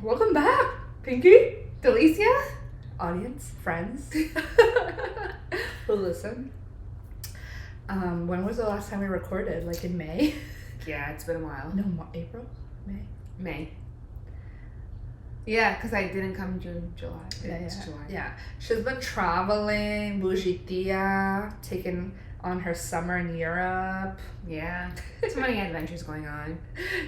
Welcome back, Pinky, Delicia? audience, friends who listen. When was the last time we recorded? Like in May? Yeah, it's been a while. No, April? May. Yeah, because I didn't come June, July. It's July. Yeah. She's been traveling, Bougie Tias, taking on her summer in Europe. Yeah. Too many adventures going on.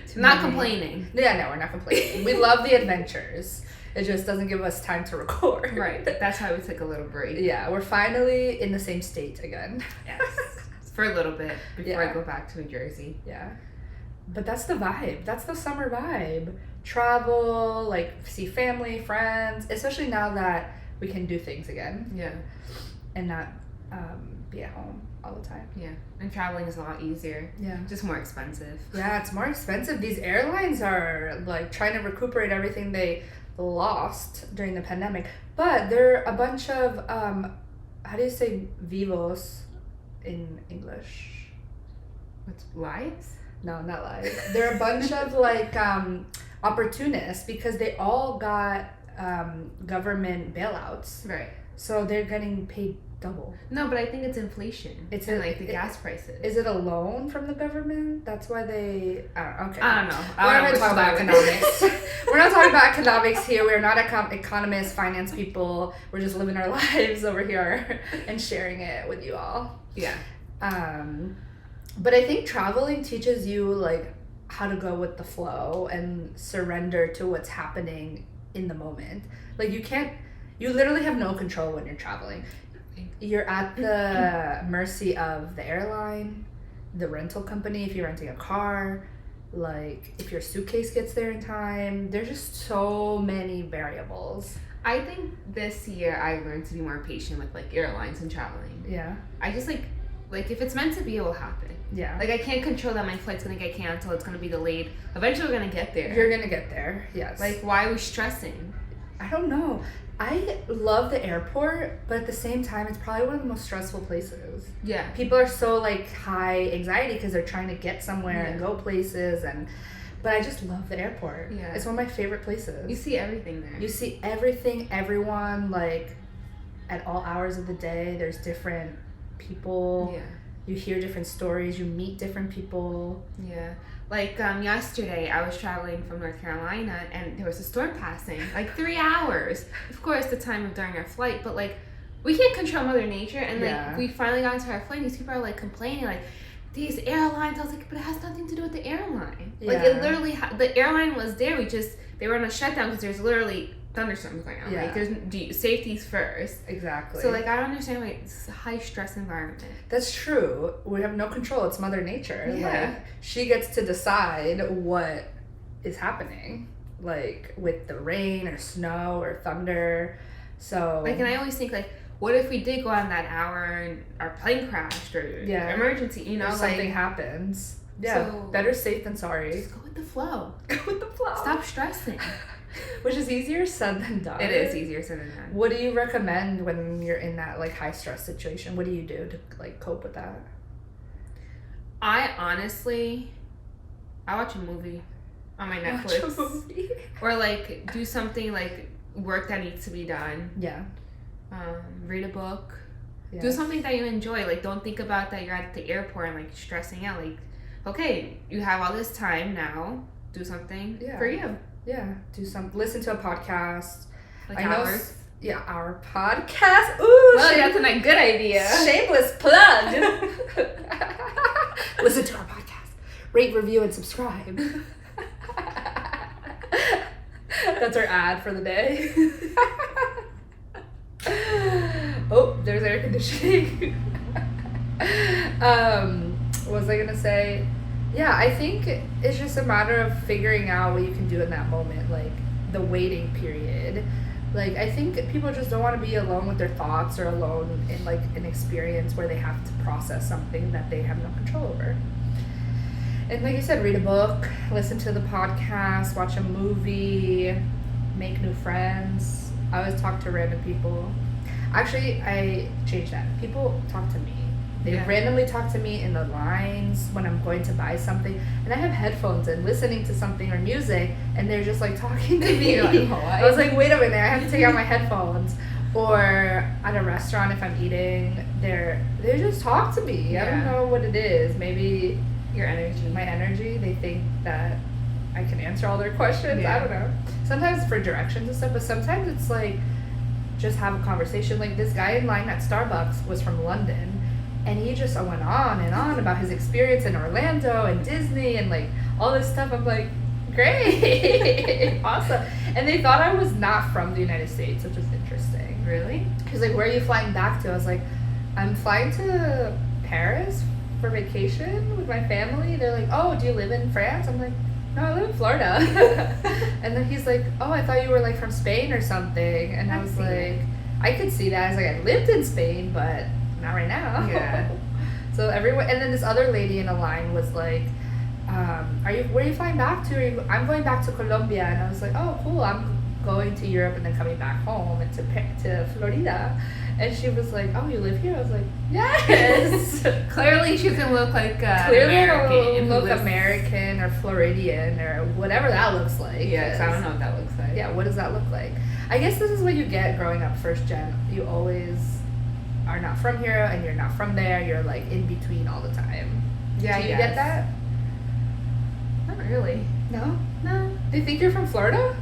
Too Not many. complaining. Yeah, no, we're not complaining. We love the adventures. It just doesn't give us time to record. Right. That's why we took a little break. Yeah, we're finally in the same state again. Yes. For a little bit before Yeah. I go back to New Jersey. Yeah. But that's the vibe. That's the summer vibe. Travel, like see family, friends, especially now that we can do things again Yeah. and not be at home all the time. Yeah. And traveling is a lot easier. Yeah. Just more expensive. Yeah, it's more expensive. These airlines are like trying to recuperate everything they lost during the pandemic. But they're a bunch of how do you say vivos in English? What's lives? No, not lies. They're a bunch of like opportunists because they all got government bailouts. Right. So they're getting paid double. No, but I think it's inflation. It's and like the gas prices. Is it a loan from the government? That's why they. Okay. I don't know. We're not I don't know talking about what's economics. We're not talking about economics here. We're not economists, finance people. We're just living our lives over here and sharing it with you all. Yeah. But I think traveling teaches you like how to go with the flow and surrender to what's happening in the moment. Like you literally have no control when you're traveling. You're at the mercy of the airline, the rental company if you're renting a car, like if your suitcase gets there in time. There's just so many variables. I think this year I learned to be more patient with like airlines and traveling. Yeah. I just like if it's meant to be, it will happen. Yeah. Like I can't control that my flight's gonna get canceled, it's gonna be delayed. Eventually we're gonna get there. You're gonna get there, yes. Like why are we stressing? I don't know. I love the airport, but at the same time, it's probably one of the most stressful places. Yeah. People are so like high anxiety because they're trying to get somewhere and Yeah. go places, but I just love the airport. Yeah. It's one of my favorite places. You see everything there. You see everything, everyone, like at all hours of the day. There's different people. Yeah. You hear different stories. You meet different people. Yeah. Like yesterday, I was traveling from North Carolina, and there was a storm passing, like 3 hours. Of course, the time of during our flight, but like we can't control Mother Nature, and like Yeah. we finally got into our flight. These people are like complaining, like these airlines. I was like, but it has nothing to do with the airline. Like Yeah. it literally, the airline was there. They were on a shutdown because there's literally thunderstorms going on. Yeah. Like safety's first. Exactly. So like I don't understand why it's a high stress environment. That's true. We have no control. It's Mother Nature. Yeah. Like she gets to decide what is happening, like with the rain or snow or thunder. So Like, and I always think like, what if we did go on that hour and our plane crashed or emergency? You know, if something like happens. Yeah. So- Better safe than sorry. just go with the flow. Go with the flow. Stop stressing. Which is easier said than done. It is easier said than done. What do you recommend when you're in that like high stress situation? What do you do to like cope with that? I honestly, I watch a movie on my Netflix, Watch a movie. or like do something like work that needs to be done. Yeah. Read a book. Yeah. Do something that you enjoy. Like, don't think about that you're at the airport and like stressing out. Like, okay, you have all this time now. Do something for you. Yeah. Listen to a podcast. Like I know. ours. Yeah, our podcast. Ooh, Well, that's a good idea. shameless plug. Listen to our podcast. Rate, review, and subscribe. That's our ad for the day. Oh, there's air conditioning. What was I gonna say? Yeah, I think it's just a matter of figuring out what you can do in that moment, like the waiting period. Like, I think people just don't want to be alone with their thoughts or alone in like an experience where they have to process something that they have no control over. And like you said, read a book, listen to the podcast, watch a movie, make new friends. I always talk to random people. Actually, I changed that. People talk to me. They randomly talk to me in the lines when I'm going to buy something, and I have headphones and listening to something or music, and they're just like talking to me. I was like, wait a minute, I have to take out my headphones. Or at a restaurant, if I'm eating, they just talk to me. I don't know what it is. Maybe your energy, my energy. They think that I can answer all their questions. I don't know. Sometimes for directions and stuff, but sometimes it's like just have a conversation. Like this guy in line at Starbucks was from London, and he just went on and on about his experience in Orlando and Disney and like all this stuff. I'm like, great, awesome. And they thought I was not from the United States, which was interesting. Really? He's like, where are you flying back to? I was like, I'm flying to Paris for vacation with my family. They're like, oh, do you live in France? I'm like, no, I live in Florida. And then he's like, oh, I thought you were like from Spain or something. And I was like, I could see that. I was like, I lived in Spain, but not right now. Yeah. So everyone, and then this other lady in a line was like, where are you flying back to? I'm going back to Colombia. And I was like, oh, cool. I'm going to Europe and then coming back home and to Florida. And she was like, oh, you live here? I was like, yes. Clearly she doesn't look like Clearly American. Look American or Floridian or whatever that looks like. Yeah, because I don't know what that looks like. Yeah, what does that look like? I guess this is what you get growing up first gen. You always are not from here and you're not from there. You're like in between all the time. Yeah, Do you get that? Not really. No? No. Do you think you're from Florida?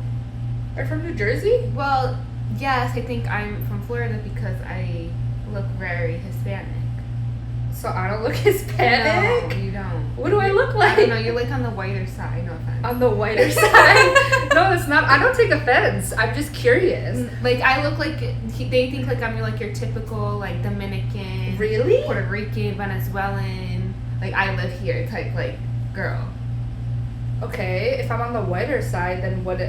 Or from New Jersey? Well, yes, I think I'm from Florida because I look very Hispanic. So I don't look Hispanic? No, you don't. What do I look like? I don't know, you're like on the whiter side, no offense. On the whiter side? No, it's not. I don't take offense. I'm just curious. Like, I look like, they think like I'm like your typical like Dominican, Really? Puerto Rican, Venezuelan, like I live here type like girl. Okay, if I'm on the whiter side, then where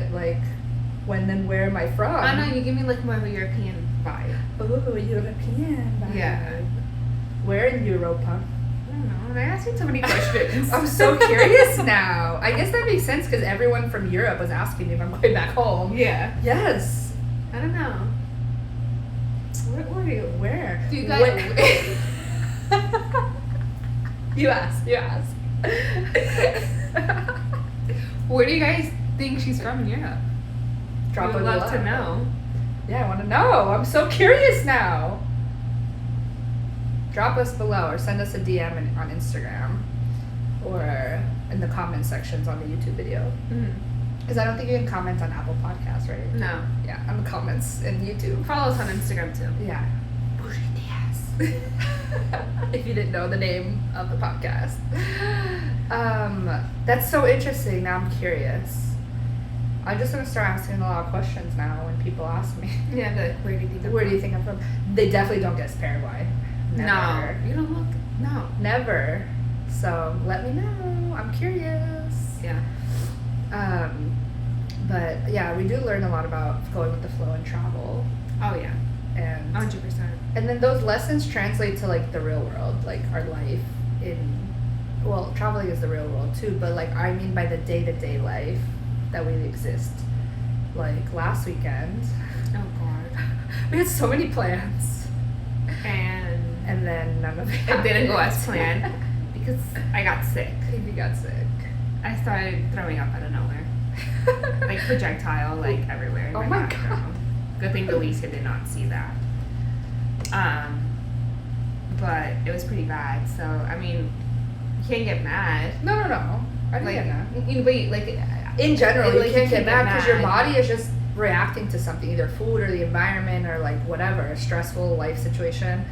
am I from? I know, you give me like more of a European vibe. Oh, European vibe. Yeah. Where in Europa? I don't know, I asked you so many questions. I'm so curious now. I guess that makes sense because everyone from Europe was asking me if I'm going back home. Yeah. Yes. I don't know. Where are you? Where? Do you guys... You asked. Where do you guys think she's from in Europe? Drop I would love to know. Yeah, I want to know. I'm so curious now. Drop us below or send us a DM on Instagram or in the comment sections on the YouTube video. Because I don't think you can comment on Apple Podcasts, right? No. Yeah, on the comments in YouTube. Follow us on Instagram too. Yeah. Bougie Tias. If you didn't know the name of the podcast. That's so interesting. Now I'm curious. I'm just gonna start asking a lot of questions now when people ask me. Yeah, like, where do you think I'm from? They definitely don't guess Paraguay. Never. No. You don't look. No. Never. So let me know. I'm curious. Yeah. But yeah, we do learn a lot about going with the flow and travel. Oh yeah. And 100%. And then those lessons translate to like the real world, like our life well, traveling is the real world too, but like I mean by the day-to-day life that we exist. Like last weekend. Oh god. We had so many plans. And then none of it didn't go as planned because I got sick. You got sick. I started throwing up out of nowhere. Like projectile, like everywhere. Oh my god. Good thing Alicia did not see that. But it was pretty bad. So I mean, you can't get mad. No. I didn't get mad. Wait, like in general, like, you can't get mad because your mad. body is just reacting to something, either food or the environment or like whatever, a stressful life situation,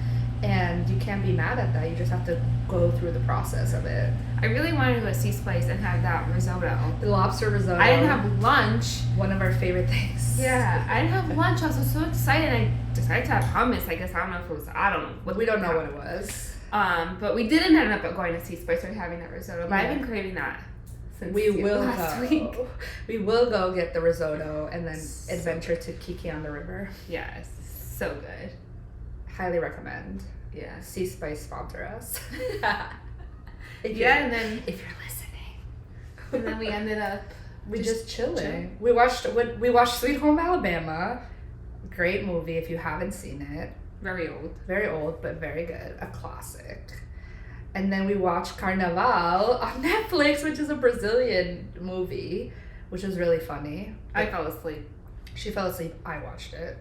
and you can't be mad at that. You just have to go through the process of it. I really wanted to go to C's place and have that risotto. The lobster risotto. I didn't have lunch. One of our favorite things. Yeah, I didn't have lunch. I was so excited. I decided to have hummus. I guess I don't know if it was. I don't know. We don't know what it was. But we didn't end up going to C's place or having that risotto. But I've been craving that since we will last go. week. We will go get the risotto and then adventure to Kiki on the river. Yes, so good. Highly recommend. Yeah. Sea Spice sponsor us. And then if you're listening. And then we ended up just chilling. We watched Sweet Home Alabama. Great movie if you haven't seen it. Very old. Very old, but very good. A classic. And then we watched Carnaval on Netflix, which is a Brazilian movie, which was really funny. I fell asleep. She fell asleep. I watched it.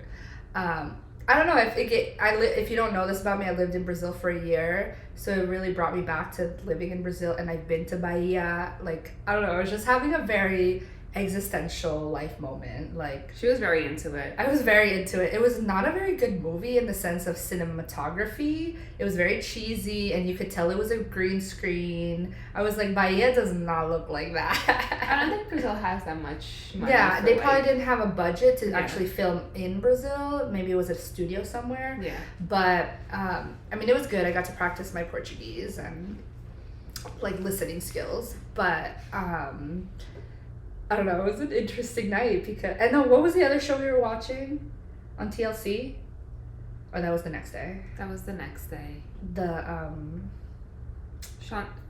I don't know if you don't know this about me. I lived in Brazil for a year, so it really brought me back to living in Brazil. And I've been to Bahia. Like, I don't know. I was just having a very existential life moment. Like, She was very into it. I was very into it. It was not a very good movie in the sense of cinematography. It was very cheesy, and you could tell it was a green screen. I was like, Bahia does not look like that. I don't think Brazil has that much money. Yeah, for, they like, probably didn't have a budget to Yeah. actually film in Brazil. Maybe it was a studio somewhere. Yeah. But, I mean, it was good. I got to practice my Portuguese and, like, listening skills. But, I don't know. It was an interesting night because... And then what was the other show we were watching on TLC? Or that was the next day? That was the next day. The,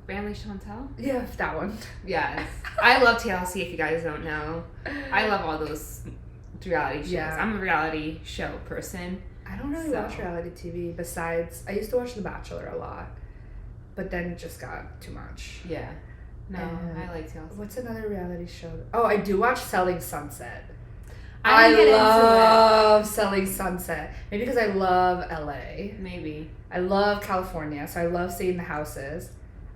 Family Chantel? Yeah, that one. Yes. I love TLC, if you guys don't know. I love all those reality shows. Yeah. I'm a reality show person. I don't really watch reality TV besides... I used to watch The Bachelor a lot. But then it just got too much. Yeah. No, And I like TLC. What's another reality show? Oh, I do watch Selling Sunset. I I get love Selling Sunset. Maybe because I love LA. Maybe. I love California, so I love seeing the houses.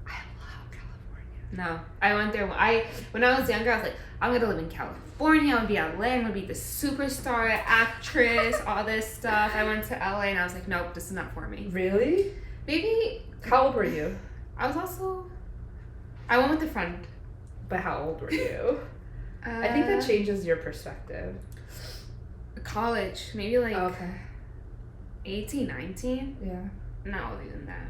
I love California. No. I went there. When I was younger, I was like, I'm going to live in California. I'm going to be LA. I'm going to be the superstar, actress, all this stuff. I went to LA and I was like, nope, this is not for me. Really? Maybe. How old were you? I was also... I went with a friend. But how old were you? I think that changes your perspective. College. Maybe like Okay. 18, 19. Yeah. Not older than that.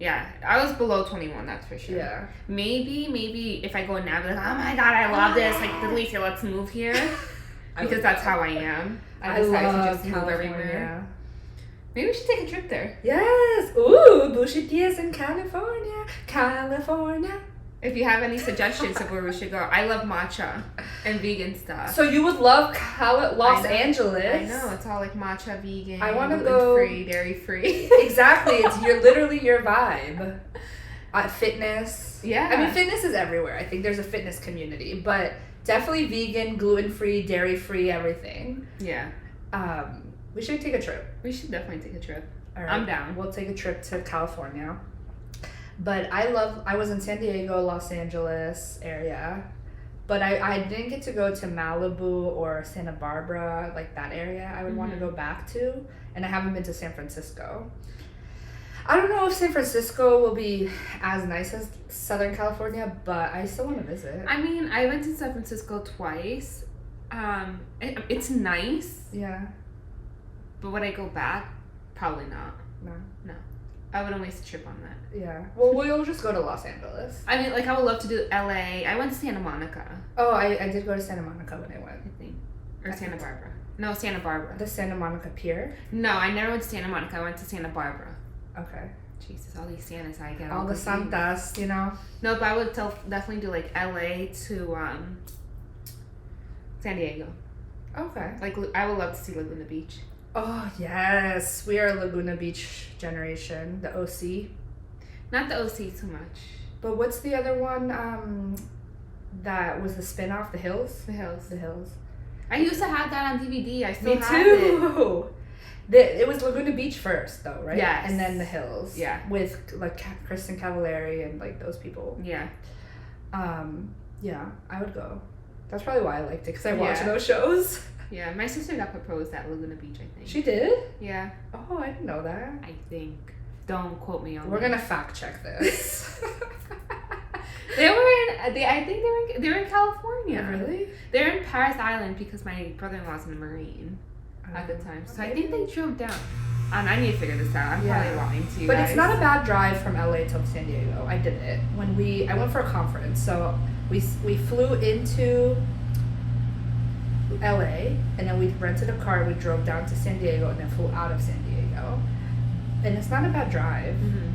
Yeah, I was below 21, that's for sure. Yeah. Maybe if I go now, I'll be like, oh my god, I love this. Like, Delisa, let's move here. Because that's how I am. I decided to just move everywhere. Maybe we should take a trip there. Yes. Ooh, Bougie Tias in California. California. If you have any suggestions of where we should go. I love matcha and vegan stuff. So you would love Los I know. Angeles. I know, it's all like matcha, vegan, I wanna go- gluten-free, dairy-free. Exactly. You're literally your vibe. Fitness. Yeah. I mean, fitness is everywhere. I think there's a fitness community, but definitely vegan, gluten-free, dairy-free, everything. Yeah. We should take a trip. We should definitely take a trip. All right. I'm down. We'll take a trip to California. But I was in San Diego, Los Angeles area, but I didn't get to go to Malibu or Santa Barbara, like that area I would want to go back to, and I haven't been to San Francisco. I don't know if San Francisco will be as nice as Southern California, but I still want to visit. I mean, I went to San Francisco twice. It's nice, Yeah. but would I go back? Probably not. No. I wouldn't waste a trip on that. Yeah. Well, we'll just go to Los Angeles. I mean, like, I would love to do LA. I went to Santa Monica, Oh, I did go to Santa Monica when I went. I think. Or Santa Barbara. No, Santa Barbara. The Santa Monica Pier. No, I never went to Santa Monica. I went to Santa Barbara. Okay. Jesus, all these Santas I get. All the confused. Santas, you know. No, but I would definitely do like LA to San Diego. Okay. Like, I would love to see Laguna Beach. Oh, yes. We are a Laguna Beach generation, the OC. Not the OC too much. But what's the other one that was the spin-off, The Hills? The Hills. The Hills. I used to have that on DVD. I still Me have it. too. It was Laguna Beach first, though, right? Yes. And then The Hills. Yeah. With, like, Kristen Cavallari and, like, those people. Yeah. Yeah, I would go. That's probably why I liked it, because I watched Yeah. those shows. Yeah, my sister got proposed at Laguna Beach, I think. She did? Yeah, Oh, I didn't know that. I think. Don't quote me on We're that. gonna fact check this. I think they were in California. Really? They're in Paris Island because my brother-in-law's in the Marine at the time. So I think they drove down. I need to figure this out. I'm Yeah. probably lying to you But guys. it's not a bad drive from LA to San Diego. I did it I went for a conference. So we flew into LA and then we rented a car. We drove down to San Diego and then flew out of San Diego. And it's not a bad drive. Mhm.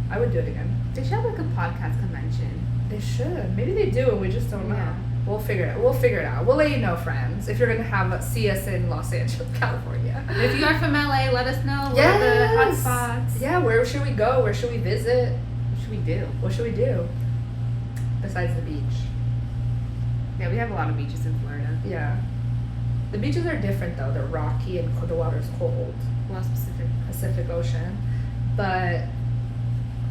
I would do it again. They should have like a podcast convention. They should. Maybe they do and we just don't know. Yeah. We'll figure it. We'll figure it out. We'll let you know, friends, if you're gonna see us in Los Angeles, California. If you are from LA, let us know. What are the hot spots? Yeah. Where should we go? Where should we visit? What should we do? What should we do? Besides the beach. Yeah, we have a lot of beaches in Florida. Yeah. The beaches are different though. They're rocky and the water's cold. Well, Pacific Ocean, but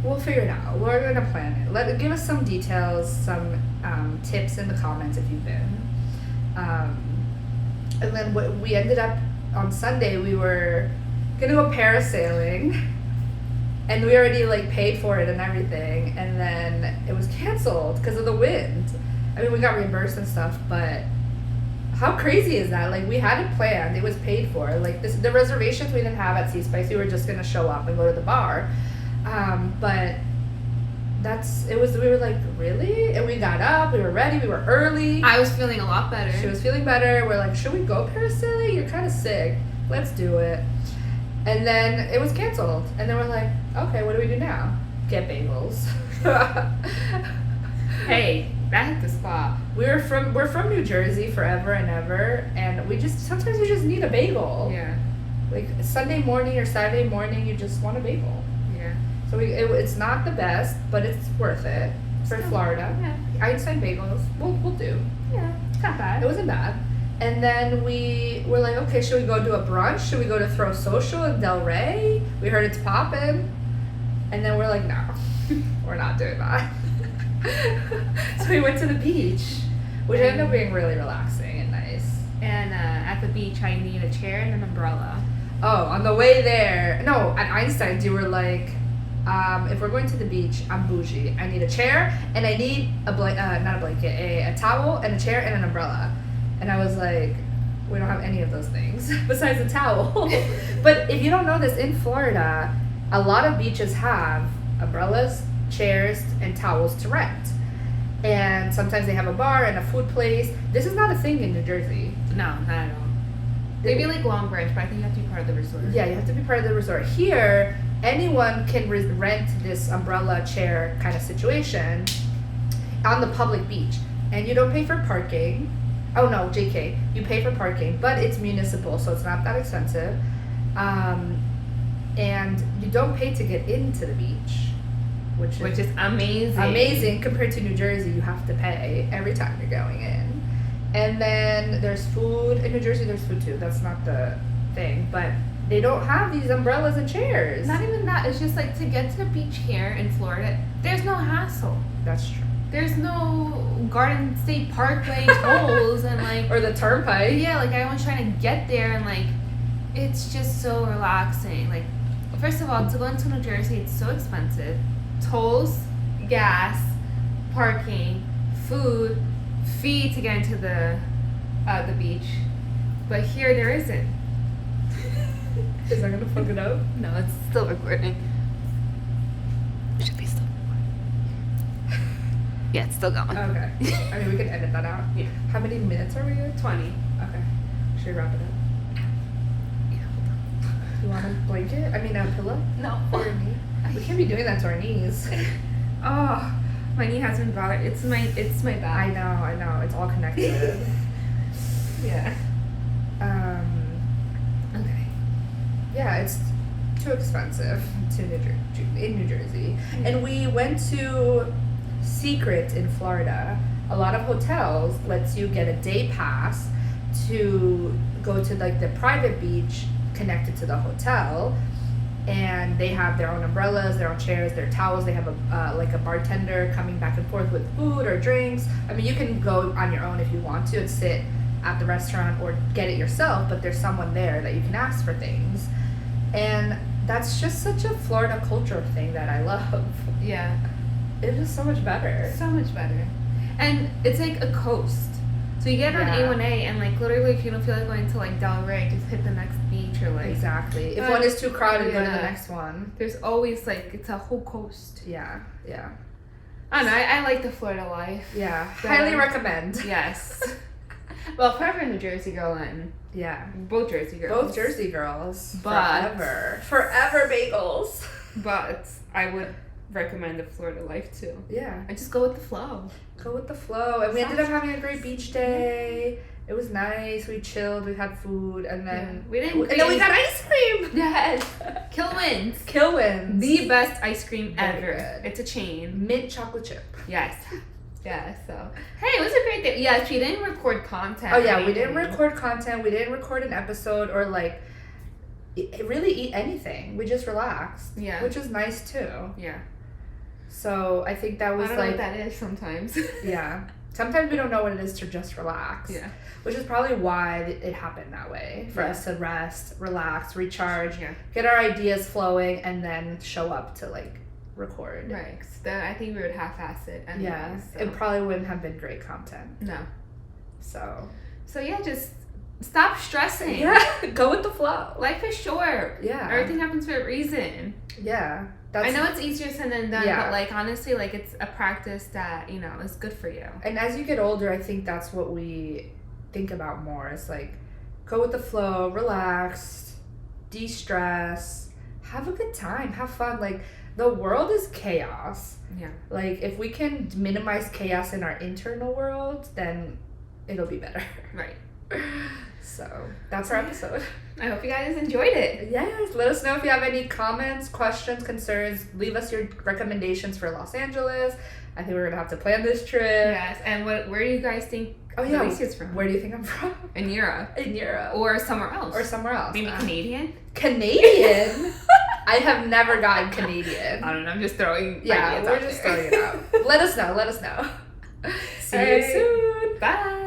we'll figure it out. We're gonna plan it. Give us some details, some tips in the comments if you've been. And then we ended up on Sunday. We were gonna go parasailing, and we already like paid for it and everything. And then it was canceled because of the wind. I mean, we got reimbursed and stuff, but how crazy is that? Like, we had it planned. It was paid for. Like, the reservations we didn't have at Sea Spice. We were just going to show up and go to the bar. But we were like, really? And we got up. We were ready. We were early. I was feeling a lot better. She was feeling better. We're like, should we go parasailing? You're kind of sick. Let's do it. And then it was canceled. And then we're like, okay, what do we do now? Get bagels. Hey, that hit the spot. We're from New Jersey forever and ever, and sometimes you just need a bagel. Yeah. Like Sunday morning or Saturday morning, you just want a bagel. Yeah. So it's not the best, but it's worth it for Florida. Yeah. Einstein bagels, we'll do. Yeah. It's not bad. It wasn't bad. And then we were like, okay, should we go do a brunch? Should we go to Throw Social in Del Rey? We heard it's poppin'. And then we're like, no, we're not doing that. So we went to the beach, which ended up being really relaxing and nice. And at the beach, I need a chair and an umbrella. Oh, on the way there, no, at Einstein's, you were like, if we're going to the beach, I'm bougie. I need a chair and I need not a blanket, a towel and a chair and an umbrella. And I was like, we don't have any of those things besides a towel. But if you don't know this, in Florida, a lot of beaches have umbrellas, chairs, and towels to rent. And sometimes they have a bar and a food place. This is not a thing in New Jersey. No, not at all. Maybe like Long Branch, but I think you have to be part of the resort. Yeah, you have to be part of the resort. Here, anyone can rent this umbrella chair kind of situation on the public beach. And you don't pay for parking. Oh no, JK, you pay for parking, but it's municipal, so it's not that expensive. And you don't pay to get into the beach. Which is amazing. Amazing compared to New Jersey. You have to pay every time you're going in. And then there's food. In New Jersey, there's food too. That's not the thing. But they don't have these umbrellas and chairs. Not even that. It's just like to get to the beach here in Florida, there's no hassle. That's true. There's no Garden State Parkway tolls and like. Or the turnpike. Yeah, like everyone's trying to get there and like, it's just so relaxing. Like, first of all, to go into New Jersey, it's so expensive. Tolls, gas, parking, food, fee to get into the beach, but here there isn't. Is that gonna fuck it up? No, it's still recording. It should be still recording. Yeah, it's still going. Okay. I mean, we can edit that out. Yeah. How many minutes are we at? 20. Okay. Should we wrap it up? Yeah, hold on. You want a blanket? I mean, a pillow? No. For your knee? We can't be doing that to our knees. Oh, my knee has been bothered. It's my back. I know. It's all connected. Yeah. Okay. Yeah, it's too expensive in New Jersey. And we went to Secret in Florida. A lot of hotels lets you get a day pass to go to like the private beach connected to the hotel. And they have their own umbrellas, their own chairs, their towels. They have a bartender coming back and forth with food or drinks. I mean, you can go on your own if you want to and sit at the restaurant or get it yourself, but there's someone there that you can ask for things. And that's just such a Florida culture thing that I love. Yeah. It's just so much better. So much better. And it's like a coast. So you get on A1A and like literally if you don't feel like going to like Del Rey, just hit the next beach or like. Exactly. If one is too crowded, go to the next one. There's always like, it's a whole coast. Yeah. I don't know, I like the Florida life. Yeah. Highly recommend. Yes. Well, forever New Jersey girl and both Jersey girls. But forever bagels. But I recommend the Florida life too. Yeah. And just go with the flow. Go with the flow. And we ended up having a great beach day. It was nice. We chilled. We had food, and then we we got ice cream. Yes. Kilwins. Kilwins. The best ice cream Very ever. good. It's a chain. Mint chocolate chip. Yes. Yeah, so hey, it was a great day. Yes, we didn't record content. Oh yeah, we didn't record content. We didn't record an episode or like really eat anything. We just relaxed. Yeah. Which was nice too. Yeah. So I think that was I don't know what that is sometimes. Yeah. Sometimes we don't know what it is to just relax. Yeah. Which is probably why it happened that way. For us to rest, relax, recharge, Yeah. get our ideas flowing, and then show up to like record. Right. So then I think we would half-ass it. Anyways, Yeah. so. It probably wouldn't have been great content. No. So yeah, just stop stressing. yeah, go with the flow. Life is short. Yeah. Everything happens for a reason. Yeah. I know it's easier said than done, Yeah. but like honestly, like it's a practice that, you know, is good for you. And as you get older, I think that's what we think about more. It's like go with the flow, relax, de-stress, have a good time, have fun. Like the world is chaos. Yeah. Like if we can minimize chaos in our internal world, then it'll be better. Right. So that's our episode. I hope you guys enjoyed it. Yes, let us know if you have any comments, questions, concerns. Leave us your recommendations for Los Angeles. I think we're gonna have to plan this trip. Yes, and where do you guys think Alicia's from? Where do you think I'm from? In Europe. In Europe. Or somewhere else. Or somewhere else. Maybe Canadian? Canadian? I have never gotten Canadian. I don't know, I'm just throwing Yeah, ideas we're out just there. throwing it out. Let us know. See you Alright. soon. Bye.